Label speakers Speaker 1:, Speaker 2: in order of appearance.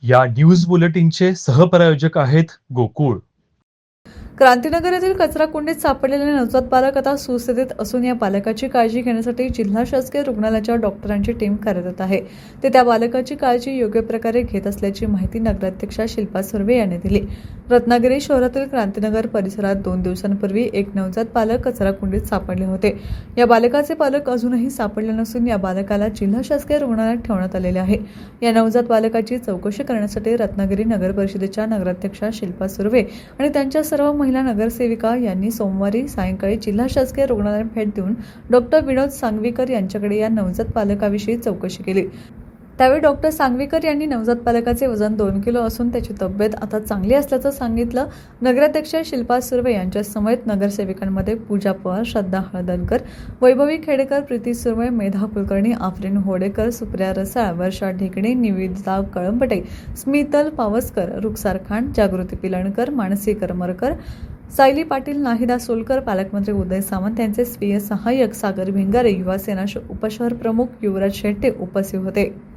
Speaker 1: या न्यूज बुलेटिनचे सहप्रायोजक आहेत गोकुळ.
Speaker 2: क्रांतीनगर येथील कचरा कुंडीत सापडलेले नवजात बालक आता सुस्थितीत असून या बालकाची काळजी घेण्यासाठी जिल्हा शासकीय रुग्णालयाच्या डॉक्टरांची टीम कार्यरत आहे. ते त्या बालकाची काळजी योग्य प्रकारे घेत असल्याची माहिती नगराध्यक्षा शिल्पा सुर्वे यांनी दिली. रत्नागिरी शहरातील क्रांतीनगर परिसरात 2 दिवसांपूर्वी एक नवजात बालक कचरा कुंडीत सापडले होते. या बालकाचे पालक अजूनही सापडले नसून या बालकाला जिल्हा शासकीय रुग्णालयात ठेवण्यात आलेले आहे. या नवजात बालकाची चौकशी करण्यासाठी रत्नागिरी नगर परिषदेच्या नगराध्यक्षा शिल्पा सुर्वे आणि त्यांच्या सर्व महिला नगरसेविका यांनी सोमवारी सायंकाळी जिल्हा शासकीय रुग्णालयात भेट देऊन डॉक्टर विनोद सांगवीकर यांच्याकडे या नवजात बालकाविषयी चौकशी केली. त्यावेळी डॉक्टर सांगवीकर यांनी नवजात बालकाचे वजन 2 किलो असून त्याची तब्येत आता चांगली असल्याचं सांगितलं. नगराध्यक्ष शिल्पा सुर्वे यांच्या समवेत नगरसेविकांमध्ये पूजा पवार, श्रद्धा हळदणकर, वैभवी खेडेकर, प्रीती सुर्वे, मेधा कुलकर्णी, आफरीन होडेकर, सुप्रिया रसाळ, वर्षा ढेकणे, निवेदिता कळंबटे, स्मितल पावसकर, रुखसार खान, जागृती पिलणकर, मानसी करमरकर, सायली पाटील, नाहिदा सोलकर, पालकमंत्री उदय सामंत यांचे स्वीय सहाय्यक सागर भिंगारे, युवा सेना उपशहर प्रमुख युवराज शेट्टे उपस्थित होते.